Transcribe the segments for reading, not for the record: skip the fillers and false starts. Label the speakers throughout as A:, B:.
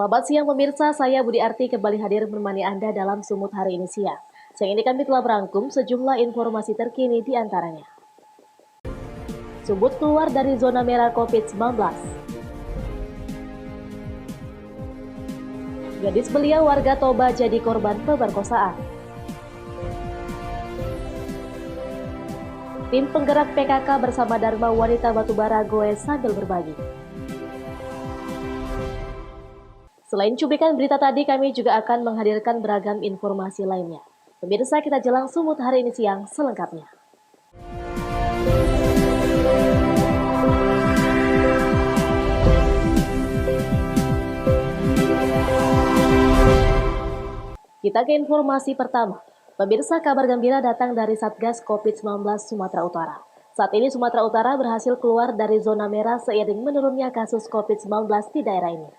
A: Selamat siang pemirsa, saya Budi Arti kembali hadir menemani Anda dalam Sumut hari ini siang. Siang ini kami telah merangkum sejumlah informasi terkini di antaranya. Sumut keluar dari zona merah COVID-19. Gadis belia warga Toba jadi korban pemerkosaan. Tim penggerak PKK bersama Dharma Wanita Batubara goes sambil berbagi. Selain cuplikan berita tadi, kami juga akan menghadirkan beragam informasi lainnya. Pemirsa, kita jelang Sumut hari ini siang selengkapnya. Kita ke informasi pertama. Pemirsa, kabar gembira datang dari Satgas COVID-19 Sumatera Utara. Saat ini Sumatera Utara berhasil keluar dari zona merah seiring menurunnya kasus COVID-19 di daerah ini.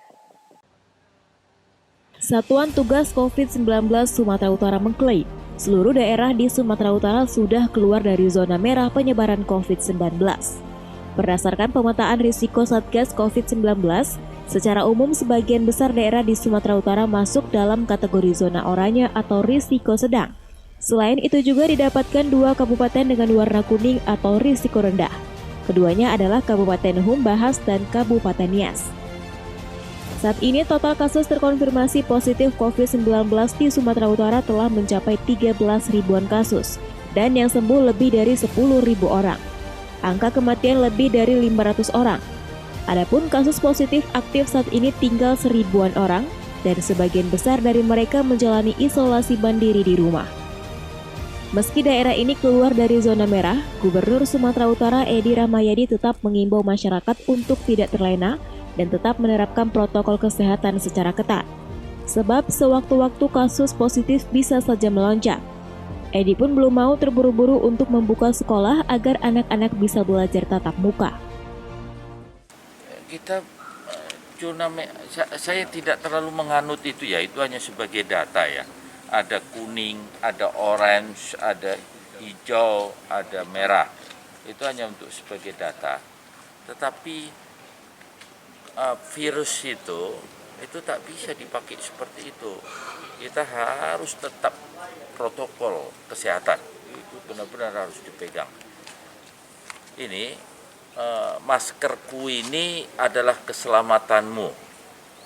B: Satuan Tugas COVID-19 Sumatera Utara mengklaim seluruh daerah di Sumatera Utara sudah keluar dari zona merah penyebaran COVID-19. Berdasarkan pemetaan risiko Satgas COVID-19, secara umum sebagian besar daerah di Sumatera Utara masuk dalam kategori zona oranye atau risiko sedang. Selain itu juga didapatkan 2 kabupaten dengan warna kuning atau risiko rendah. Keduanya adalah Kabupaten Humbahas dan Kabupaten Nias. Saat ini total kasus terkonfirmasi positif COVID-19 di Sumatera Utara telah mencapai 13 ribuan kasus dan yang sembuh lebih dari 10.000 orang. Angka kematian lebih dari 500 orang. Adapun kasus positif aktif saat ini tinggal 1.000-an orang dan sebagian besar dari mereka menjalani isolasi mandiri di rumah. Meski daerah ini keluar dari zona merah, Gubernur Sumatera Utara Edi Rahmayadi tetap mengimbau masyarakat untuk tidak terlena dan tetap menerapkan protokol kesehatan secara ketat. Sebab sewaktu-waktu kasus positif bisa saja melonjak. Edi pun belum mau terburu-buru untuk membuka sekolah agar anak-anak bisa belajar tatap muka.
C: Saya tidak terlalu menganut itu ya, itu hanya sebagai data ya. Ada kuning, ada orange, ada hijau, ada merah. Itu hanya untuk sebagai data. Tetapi virus itu tak bisa dipakai seperti itu. Kita harus tetap protokol kesehatan. Itu benar-benar harus dipegang. Ini maskerku ini adalah keselamatanmu.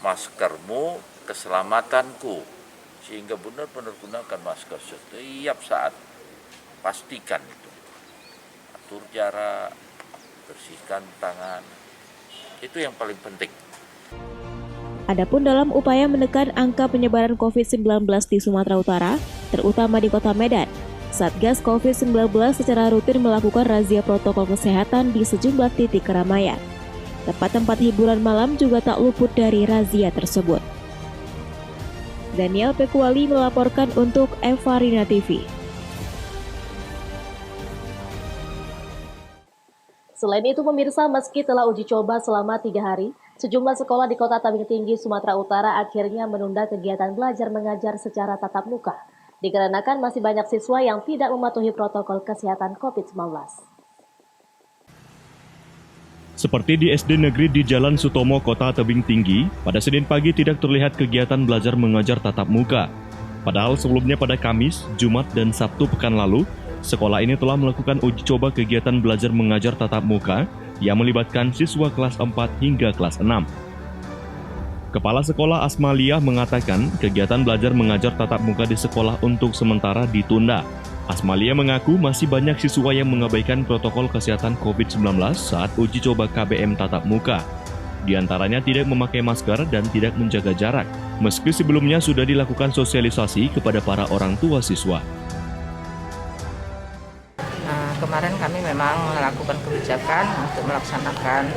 C: Maskermu keselamatanku. Sehingga benar-benar gunakan masker setiap saat. Pastikan itu. Atur jarak, bersihkan tangan. Itu yang paling penting.
B: Adapun dalam upaya menekan angka penyebaran COVID-19 di Sumatera Utara, terutama di Kota Medan, Satgas COVID-19 secara rutin melakukan razia protokol kesehatan di sejumlah titik keramaian. Tempat-tempat hiburan malam juga tak luput dari razia tersebut. Daniel Pekuali melaporkan untuk Evarina TV.
A: Selain itu pemirsa, meski telah uji coba selama 3 hari, sejumlah sekolah di Kota Tebing Tinggi, Sumatera Utara akhirnya menunda kegiatan belajar mengajar secara tatap muka, dikarenakan masih banyak siswa yang tidak mematuhi protokol kesehatan COVID-19.
D: Seperti di SD Negeri di Jalan Sutomo, Kota Tebing Tinggi, pada Senin pagi tidak terlihat kegiatan belajar mengajar tatap muka. Padahal sebelumnya pada Kamis, Jumat, dan Sabtu pekan lalu, sekolah ini telah melakukan uji coba kegiatan belajar mengajar tatap muka yang melibatkan siswa kelas 4 hingga kelas 6. Kepala Sekolah Asmaliah mengatakan kegiatan belajar mengajar tatap muka di sekolah untuk sementara ditunda. Asmaliah mengaku masih banyak siswa yang mengabaikan protokol kesehatan COVID-19 saat uji coba KBM tatap muka. Di antaranya tidak memakai masker dan tidak menjaga jarak, meski sebelumnya sudah dilakukan sosialisasi kepada para orang tua siswa.
E: Kemarin kami memang melakukan kebijakan untuk melaksanakan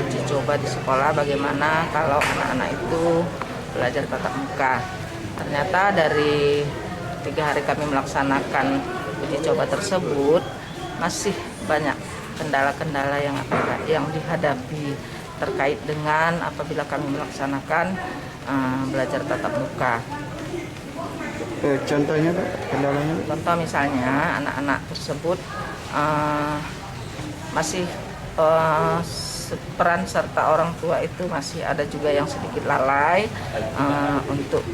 E: uji coba di sekolah bagaimana kalau anak-anak itu belajar tatap muka. Ternyata dari 3 hari kami melaksanakan uji coba tersebut masih banyak kendala-kendala yang dihadapi terkait dengan apabila kami melaksanakan belajar tatap muka.
F: Contohnya Pak, kendalanya?
E: Contoh misalnya anak-anak tersebut masih peran serta orang tua itu masih ada juga yang sedikit lalai untuk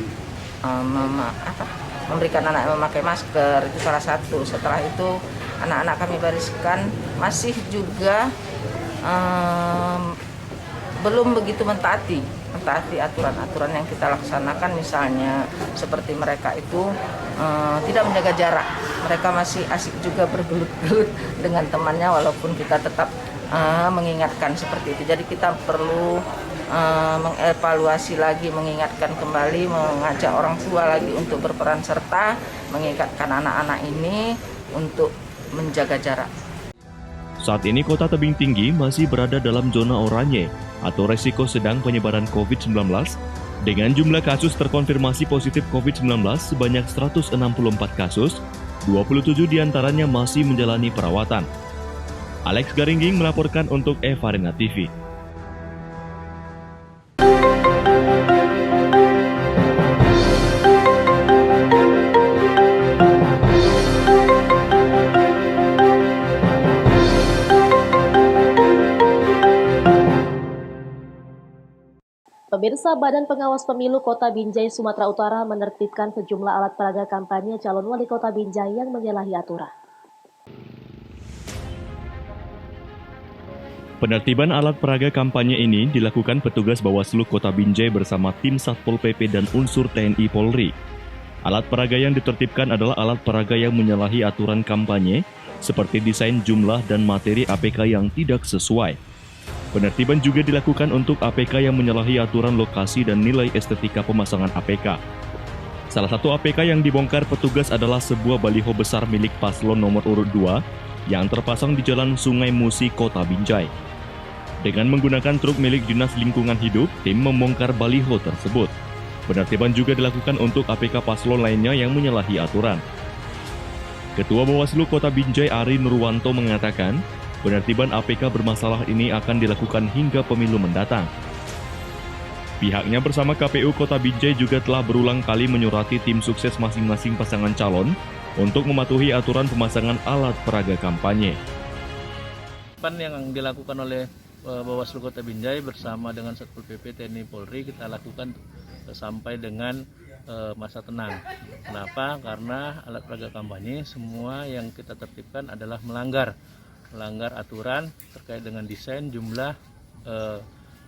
E: memberikan anak memakai masker, itu salah satu. Setelah itu anak-anak kami bariskan masih juga belum begitu mentaati aturan-aturan yang kita laksanakan, misalnya seperti mereka itu tidak menjaga jarak. Mereka masih asik juga bergelut-gelut dengan temannya walaupun kita tetap mengingatkan seperti itu. Jadi kita perlu mengevaluasi lagi, mengingatkan kembali, mengajak orang tua lagi untuk berperan serta mengingatkan anak-anak ini untuk menjaga jarak.
D: Saat ini Kota Tebing Tinggi masih berada dalam zona oranye atau resiko sedang penyebaran COVID-19 dengan jumlah kasus terkonfirmasi positif COVID-19 sebanyak 164 kasus, 27 diantaranya masih menjalani perawatan. Alex Garingging melaporkan untuk Eva Arena TV.
A: Pemirsa, Badan Pengawas Pemilu Kota Binjai, Sumatera Utara menertibkan sejumlah alat peraga kampanye calon wali kota Binjai yang menyalahi aturan.
D: Penertiban alat peraga kampanye ini dilakukan petugas Bawaslu Kota Binjai bersama tim Satpol PP dan unsur TNI Polri. Alat peraga yang ditertibkan adalah alat peraga yang menyalahi aturan kampanye, seperti desain, jumlah, dan materi APK yang tidak sesuai. Penertiban juga dilakukan untuk APK yang menyalahi aturan lokasi dan nilai estetika pemasangan APK. Salah satu APK yang dibongkar petugas adalah sebuah baliho besar milik paslon nomor urut 2 yang terpasang di Jalan Sungai Musi, Kota Binjai. Dengan menggunakan truk milik Dinas Lingkungan Hidup, tim membongkar baliho tersebut. Penertiban juga dilakukan untuk APK paslon lainnya yang menyalahi aturan. Ketua Bawaslu Kota Binjai Ari Nurwanto mengatakan, penertiban APK bermasalah ini akan dilakukan hingga pemilu mendatang. Pihaknya bersama KPU Kota Binjai juga telah berulang kali menyurati tim sukses masing-masing pasangan calon untuk mematuhi aturan pemasangan alat peraga kampanye.
F: Yang dilakukan oleh Bawaslu Kota Binjai bersama dengan Satpol PP, TNI, Polri kita lakukan sampai dengan masa tenang. Kenapa? Karena alat peraga kampanye semua yang kita tertibkan adalah melanggar aturan terkait dengan desain, jumlah,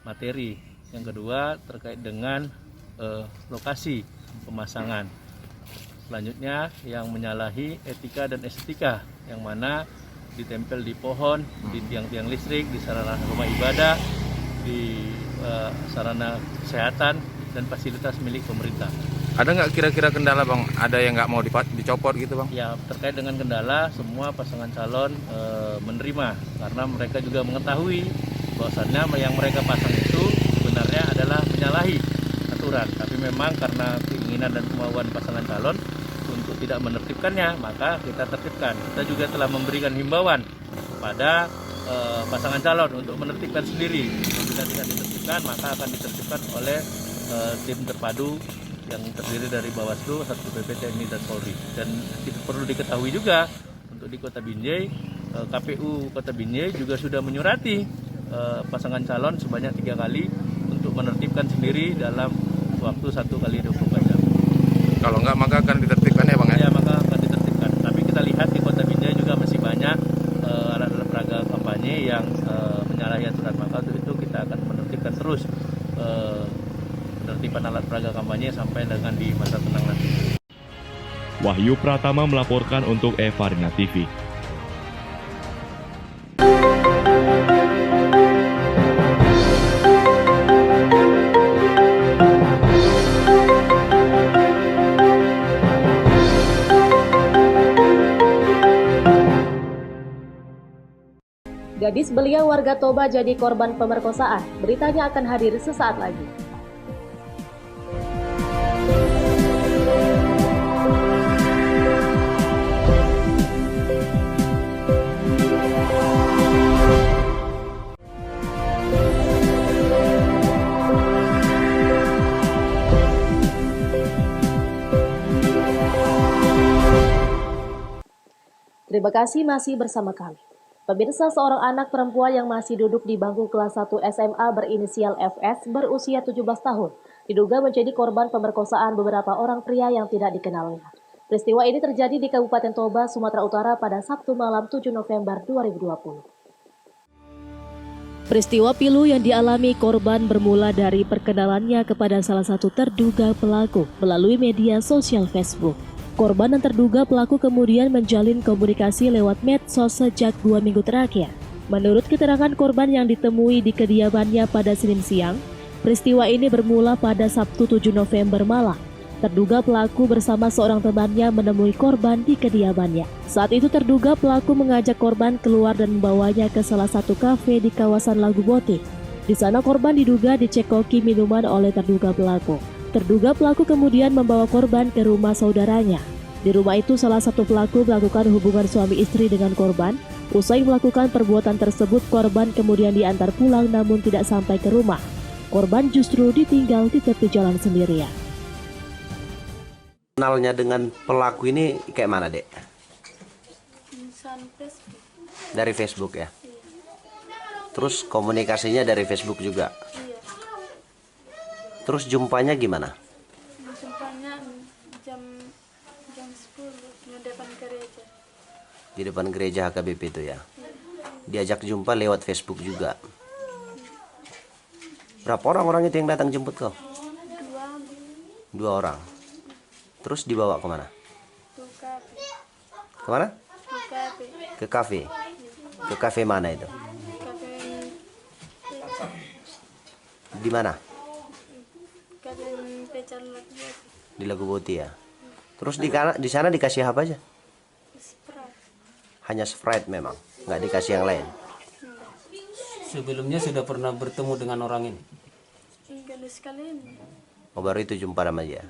F: materi. Yang kedua terkait dengan lokasi pemasangan. Selanjutnya yang menyalahi etika dan estetika, yang mana ditempel di pohon, di tiang-tiang listrik, di sarana rumah ibadah, di sarana kesehatan dan fasilitas milik pemerintah.
G: Ada nggak kira-kira kendala, Bang? Ada yang nggak mau dicopot gitu, Bang?
F: Ya, terkait dengan kendala, semua pasangan calon menerima karena mereka juga mengetahui bahwasannya yang mereka pasang itu sebenarnya adalah menyalahi aturan. Tapi memang karena keinginan dan kemauan pasangan calon untuk tidak menertibkannya, maka kita tertibkan. Kita juga telah memberikan himbauan kepada pasangan calon untuk menertibkan sendiri. Bila tidak ditertibkan, maka akan ditertibkan oleh tim terpadu yang terdiri dari Bawaslu, Satpol PP, TNI, dan Polri. Dan perlu diketahui juga untuk di Kota Binjai, KPU Kota Binjai juga sudah menyurati pasangan calon sebanyak 3 kali untuk menertibkan sendiri dalam waktu 1 kali 24 jam.
G: Kalau enggak maka akan ditertibkan ya, Bang?
F: Ya, maka akan ditertibkan. Tapi kita lihat di Kota Binjai juga masih banyak alat-alat peraga kampanye yang menyalahi aturan. Maka untuk itu kita akan menertibkan terus penertiban alat peraga kampanye sampai dengan di masa tenang nanti.
D: Wahyu Pratama melaporkan untuk Eva Arena TV.
A: Gadis belia warga Toba jadi korban pemerkosaan. Beritanya akan hadir sesaat lagi. Terima kasih masih bersama kami. Pemirsa, seorang anak perempuan yang masih duduk di bangku kelas 1 SMA berinisial FS berusia 17 tahun diduga menjadi korban pemerkosaan beberapa orang pria yang tidak dikenalnya. Peristiwa ini terjadi di Kabupaten Toba, Sumatera Utara pada Sabtu malam 7 November 2020.
B: Peristiwa pilu yang dialami korban bermula dari perkenalannya kepada salah satu terduga pelaku melalui media sosial Facebook. Korban dan terduga pelaku kemudian menjalin komunikasi lewat medsos sejak 2 minggu terakhir. Menurut keterangan korban yang ditemui di kediamannya pada Senin siang, peristiwa ini bermula pada Sabtu 7 November malam. Terduga pelaku bersama seorang temannya menemui korban di kediamannya. Saat itu terduga pelaku mengajak korban keluar dan membawanya ke salah satu kafe di kawasan Lagu Boti. Di sana korban diduga dicekoki minuman oleh terduga pelaku. Terduga pelaku kemudian membawa korban ke rumah saudaranya. Di rumah itu salah satu pelaku melakukan hubungan suami istri dengan korban. Usai melakukan perbuatan tersebut, korban kemudian diantar pulang namun tidak sampai ke rumah. Korban justru ditinggal di tepi jalan sendirian.
H: Kenalnya dengan pelaku ini kayak mana, Dek? Dari Facebook ya? Terus komunikasinya dari Facebook juga? Terus jumpanya gimana?
I: Jumpanya jam 10 di depan gereja.
H: Di depan gereja HKBP itu ya? Diajak jumpa lewat Facebook juga? Berapa orang itu yang datang jemput kau? 2 orang. Terus dibawa kemana?
I: Ke kafe.
H: Kemana?
I: Ke kafe.
H: Ke kafe? Ke kafe mana itu?
I: Kafe.
H: Di mana?
I: Kafe Pecan Lagu.
H: Di Lagu Boti ya? Terus di sana dikasih apa aja?
I: Sprite.
H: Hanya Sprite memang? Nggak dikasih yang lain?
J: Sebelumnya sudah pernah bertemu dengan orang ini?
I: Kali sekali ini.
H: Oh, baru itu jumpa sama dia?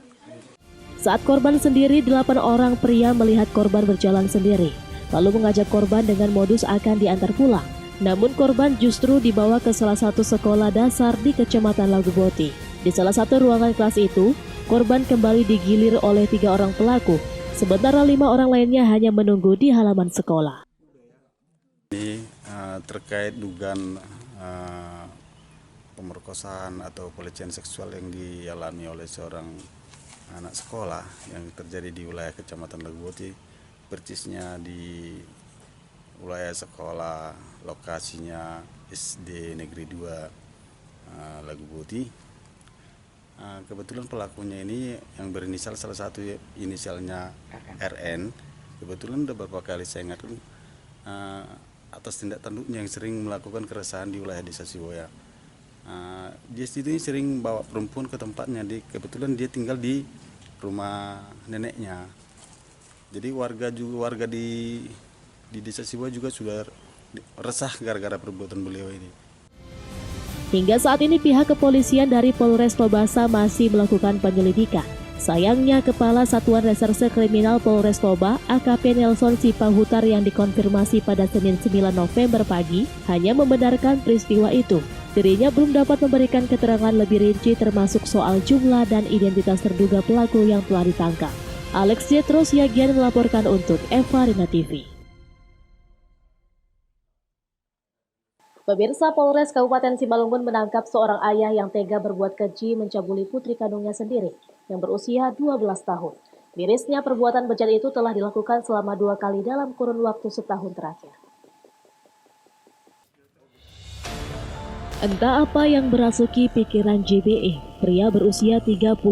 B: Saat korban sendiri, 8 orang pria melihat korban berjalan sendiri, lalu mengajak korban dengan modus akan diantar pulang. Namun korban justru dibawa ke salah satu sekolah dasar di Kecamatan Lagu Boti. Di salah satu ruangan kelas itu, korban kembali digilir oleh 3 orang pelaku, sementara 5 orang lainnya hanya menunggu di halaman sekolah.
K: Ini terkait dugaan pemerkosaan atau pelecehan seksual yang dialami oleh seorang anak sekolah yang terjadi di wilayah Kecamatan Lagu Boti, persisnya di wilayah sekolah lokasinya SD Negeri 2 Lagu Boti. Kebetulan pelakunya ini yang berinisial, salah satu inisialnya RN. Kebetulan udah beberapa kali saya ingatkan atas tindak tanduknya yang sering melakukan keresahan di wilayah Desa Siwoya. Dia sendiri sering bawa perempuan ke tempatnya. Kebetulan dia tinggal di rumah neneknya. Jadi warga di Desa Siwoya juga sudah resah gara-gara perbuatan beliau ini.
B: Hingga saat ini pihak kepolisian dari Polres Tobasa masih melakukan penyelidikan. Sayangnya Kepala Satuan Reserse Kriminal Polres Toba, AKP Nelson Sipahutar yang dikonfirmasi pada Senin 9 November pagi hanya membenarkan peristiwa itu. Dirinya belum dapat memberikan keterangan lebih rinci termasuk soal jumlah dan identitas terduga pelaku yang telah ditangkap. Alex Jetro Siagian melaporkan untuk Eva Rina TV.
A: Pemirsa, Polres Kabupaten Simalungun menangkap seorang ayah yang tega berbuat keji mencabuli putri kandungnya sendiri yang berusia 12 tahun. Mirisnya perbuatan bejat itu telah dilakukan selama 2 kali dalam kurun waktu setahun terakhir.
B: Entah apa yang merasuki pikiran JBE, pria berusia 38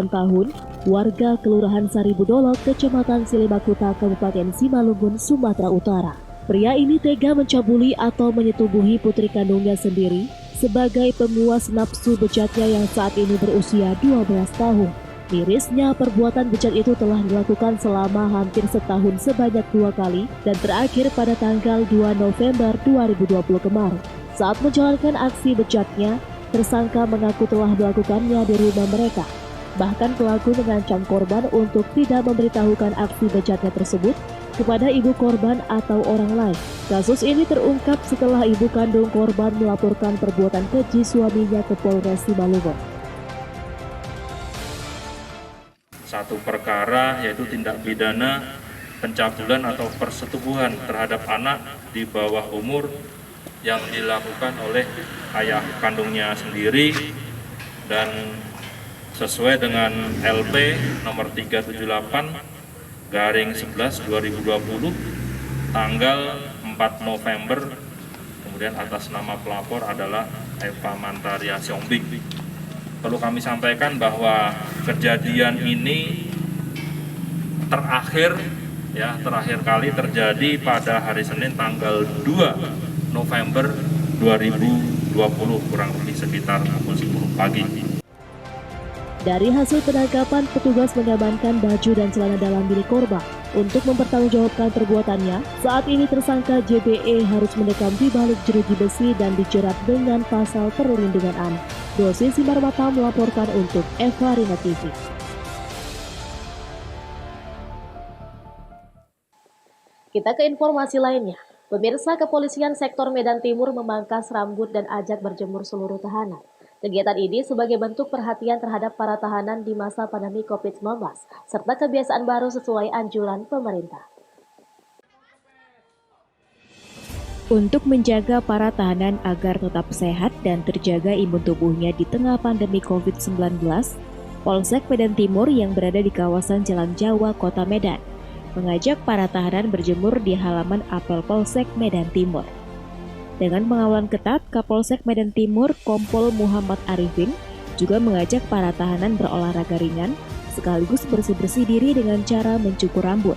B: tahun, warga Kelurahan Saribudolok, Kecamatan Silimakuta, Kabupaten Simalungun, Sumatera Utara. Pria ini tega mencabuli atau menyetubuhi putri kandungnya sendiri sebagai pemuas nafsu bejatnya yang saat ini berusia 12 tahun. Mirisnya, perbuatan bejat itu telah dilakukan selama hampir setahun sebanyak 2 kali dan terakhir pada tanggal 2 November 2020 kemarin. Saat menjalankan aksi bejatnya, tersangka mengaku telah melakukannya di rumah mereka. Bahkan pelaku mengancam korban untuk tidak memberitahukan aksi bejatnya tersebut kepada ibu korban atau orang lain. Kasus ini terungkap setelah ibu kandung korban melaporkan perbuatan keji suaminya ke Polres Simalungun.
L: Satu perkara yaitu tindak pidana pencabulan atau persetubuhan terhadap anak di bawah umur yang dilakukan oleh ayah kandungnya sendiri dan sesuai dengan LP nomor 378/11/2020 tanggal 4 November, kemudian atas nama pelapor adalah Eva Mantaria Siombing. Perlu kami sampaikan bahwa kejadian ini terakhir kali terjadi pada hari Senin tanggal 2 November 2020, kurang lebih sekitar pukul 10 pagi.
A: Dari hasil penangkapan, petugas mengamankan baju dan celana dalam milik korban. Untuk mempertanggungjawabkan perbuatannya, saat ini tersangka JBE harus mendekam di balik jeruji besi dan dijerat dengan pasal perlindungan anak. Dosi Simarmata melaporkan untuk Eva Rina TV. Kita ke informasi lainnya. Pemirsa, Kepolisian Sektor Medan Timur memangkas rambut dan ajak berjemur seluruh tahanan. Kegiatan ini sebagai bentuk perhatian terhadap para tahanan di masa pandemi COVID-19, serta kebiasaan baru sesuai anjuran pemerintah.
B: Untuk menjaga para tahanan agar tetap sehat dan terjaga imun tubuhnya di tengah pandemi COVID-19, Polsek Medan Timur yang berada di kawasan Jalan Jawa, Kota Medan, mengajak para tahanan berjemur di halaman apel Polsek Medan Timur. Dengan pengawalan ketat, Kapolsek Medan Timur Kompol Muhammad Arifin juga mengajak para tahanan berolahraga ringan sekaligus bersih-bersih diri dengan cara mencukur rambut.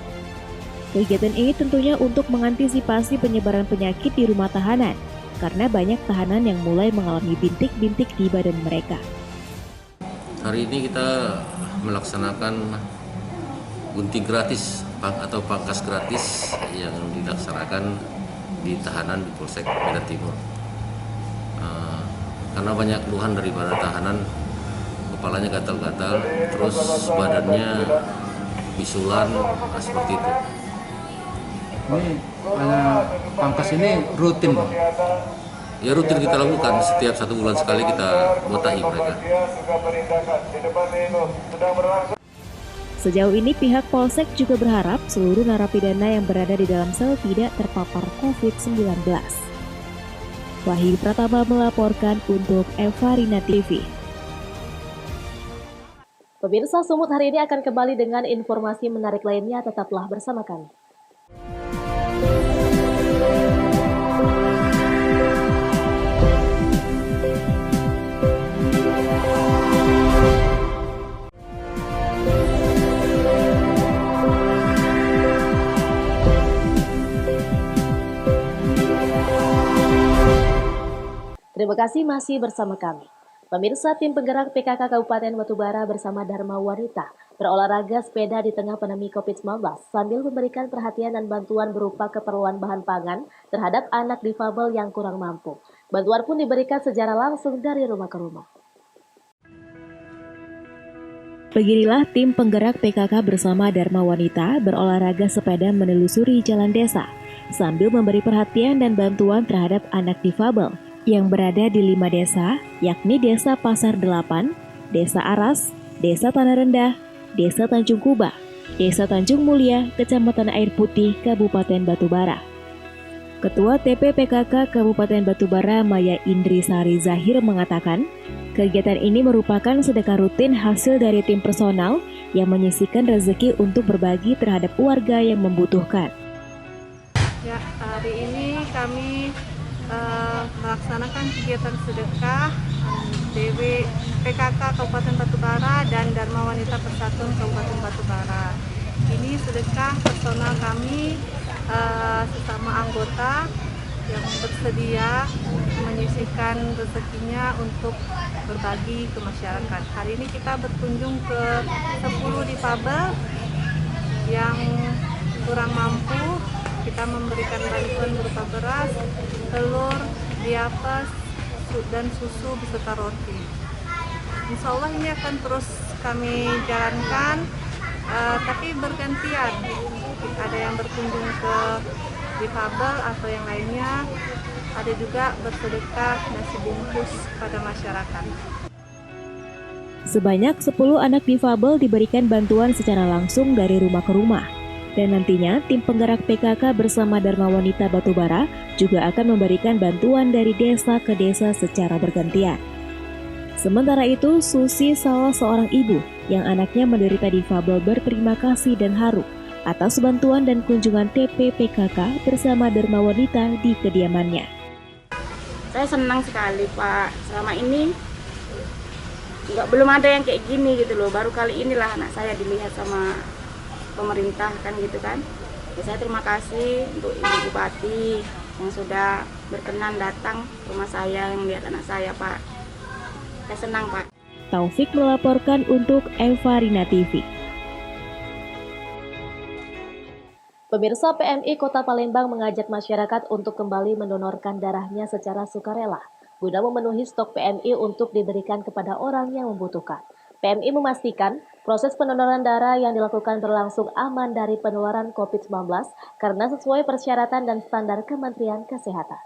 B: Kegiatan ini tentunya untuk mengantisipasi penyebaran penyakit di rumah tahanan karena banyak tahanan yang mulai mengalami bintik-bintik di badan mereka.
M: Hari ini kita melaksanakan gunting gratis atau pangkas gratis yang dilaksanakan di tahanan di Polsek Medan Timur. Karena banyak keluhan daripada tahanan, kepalanya gatal-gatal, terus badannya bisulan, seperti itu.
J: Ini pangkas ini rutin, Bang?
M: Ya rutin kita lakukan, setiap 1 bulan sekali kita botahi mereka.
B: Sejauh ini pihak Polsek juga berharap seluruh narapidana yang berada di dalam sel tidak terpapar COVID-19. Wahyu Pratama melaporkan untuk Eva Rina TV.
A: Pemirsa, Sumut hari ini akan kembali dengan informasi menarik lainnya, tetaplah bersama kami. Terima kasih masih bersama kami. Pemirsa, tim penggerak PKK Kabupaten Batubara bersama Dharma Wanita berolahraga sepeda di tengah pandemi COVID-19 sambil memberikan perhatian dan bantuan berupa keperluan bahan pangan terhadap anak difabel yang kurang mampu. Bantuan pun diberikan secara langsung dari rumah ke rumah.
B: Beginilah tim penggerak PKK bersama Dharma Wanita berolahraga sepeda menelusuri jalan desa sambil memberi perhatian dan bantuan terhadap anak difabel yang berada di 5 desa, yakni Desa Pasar 8, Desa Aras, Desa Tanah Rendah, Desa Tanjung Kuba, Desa Tanjung Mulia, Kecamatan Air Putih, Kabupaten Batubara. Ketua TPPKK Kabupaten Batubara Maya Indri Sari Zahir mengatakan, kegiatan ini merupakan sedekah rutin hasil dari tim personal yang menyisihkan rezeki untuk berbagi terhadap warga yang membutuhkan.
N: Ya, hari ini kami melaksanakan kegiatan sedekah DW PKK Kabupaten Batubara dan Dharma Wanita Persatuan Kabupaten Batubara. Ini sedekah personal kami sesama anggota yang bersedia menyisihkan rezekinya untuk berbagi ke masyarakat. Hari ini kita berkunjung ke 10 difabel yang kurang mampu. Kita memberikan bantuan berupa beras, telur, diapers, dan susu beserta roti. Insya Allah ini akan terus kami jalankan, tapi bergantian. Ada yang berkunjung ke difabel atau yang lainnya, ada juga bersedekah nasi bungkus pada masyarakat.
B: Sebanyak 10 anak difabel diberikan bantuan secara langsung dari rumah ke rumah. Dan nantinya tim penggerak PKK bersama Dharma Wanita Batubara juga akan memberikan bantuan dari desa ke desa secara bergantian. Sementara itu, Susi, salah seorang ibu yang anaknya menderita difabel, berterima kasih dan haru atas bantuan dan kunjungan TP PKK bersama Dharma Wanita di kediamannya.
O: Saya senang sekali, Pak. Selama ini belum ada yang kayak gini gitu loh. Baru kali inilah anak saya dilihat sama pemerintah kan gitu kan. Ya, saya terima kasih untuk Ibu Bupati yang sudah berkenan datang ke rumah saya yang melihat anak saya, Pak. Saya senang, Pak.
B: Taufik melaporkan untuk Eva Rina TV.
A: Pemirsa, PMI Kota Palembang mengajak masyarakat untuk kembali mendonorkan darahnya secara sukarela guna memenuhi stok PMI untuk diberikan kepada orang yang membutuhkan. PMI memastikan proses pendonoran darah yang dilakukan berlangsung aman dari penularan COVID-19 karena sesuai persyaratan dan standar Kementerian Kesehatan.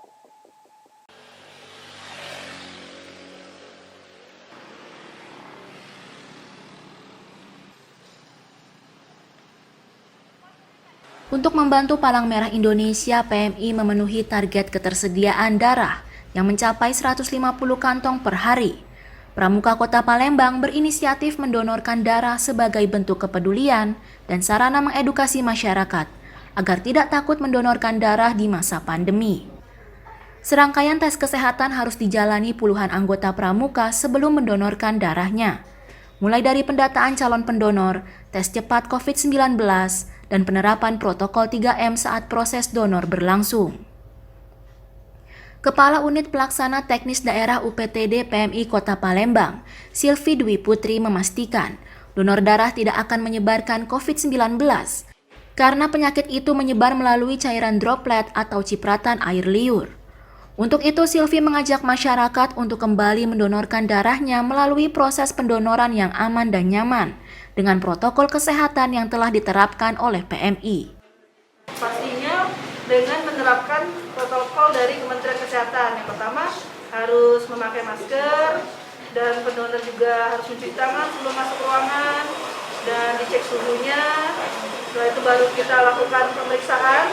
P: Untuk membantu Palang Merah Indonesia, PMI memenuhi target ketersediaan darah yang mencapai 150 kantong per hari. Pramuka Kota Palembang berinisiatif mendonorkan darah sebagai bentuk kepedulian dan sarana mengedukasi masyarakat agar tidak takut mendonorkan darah di masa pandemi. Serangkaian tes kesehatan harus dijalani puluhan anggota Pramuka sebelum mendonorkan darahnya, mulai dari pendataan calon pendonor, tes cepat COVID-19, dan penerapan protokol 3M saat proses donor berlangsung. Kepala Unit Pelaksana Teknis Daerah UPTD PMI Kota Palembang, Silvi Dwi Putri memastikan donor darah tidak akan menyebarkan COVID-19 karena penyakit itu menyebar melalui cairan droplet atau cipratan air liur. Untuk itu, Silvi mengajak masyarakat untuk kembali mendonorkan darahnya melalui proses pendonoran yang aman dan nyaman dengan protokol kesehatan yang telah diterapkan oleh PMI.
N: Pastinya dengan menerapkan protokol dari Kementerian Kesehatan. Yang pertama harus memakai masker dan pendonor juga harus mencuci tangan sebelum masuk ruangan dan dicek suhunya. Setelah itu baru kita lakukan pemeriksaan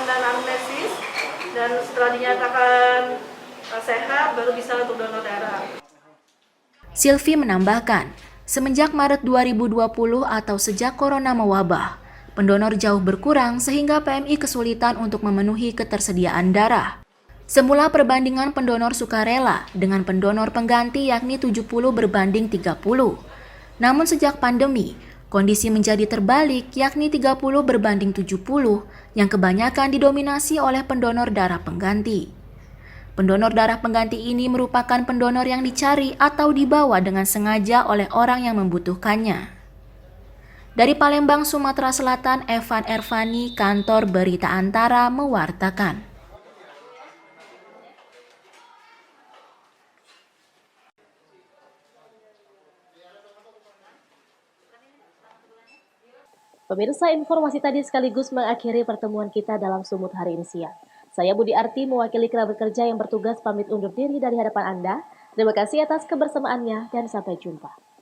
N: dan anamnesis, dan setelah dinyatakan sehat baru bisa untuk donor darah.
P: Silvi menambahkan, semenjak Maret 2020 atau sejak corona mewabah, pendonor jauh berkurang sehingga PMI kesulitan untuk memenuhi ketersediaan darah. Semula perbandingan pendonor sukarela dengan pendonor pengganti yakni 70 berbanding 30. Namun sejak pandemi, kondisi menjadi terbalik yakni 30 berbanding 70 yang kebanyakan didominasi oleh pendonor darah pengganti. Pendonor darah pengganti ini merupakan pendonor yang dicari atau dibawa dengan sengaja oleh orang yang membutuhkannya. Dari Palembang, Sumatera Selatan, Evan Ervani, Kantor Berita Antara mewartakan.
A: Pemirsa, informasi tadi sekaligus mengakhiri pertemuan kita dalam Sumut hari ini siang. Saya Budi Arti, mewakili kerabat kerja yang bertugas pamit undur diri dari hadapan Anda. Terima kasih atas kebersamaannya dan sampai jumpa.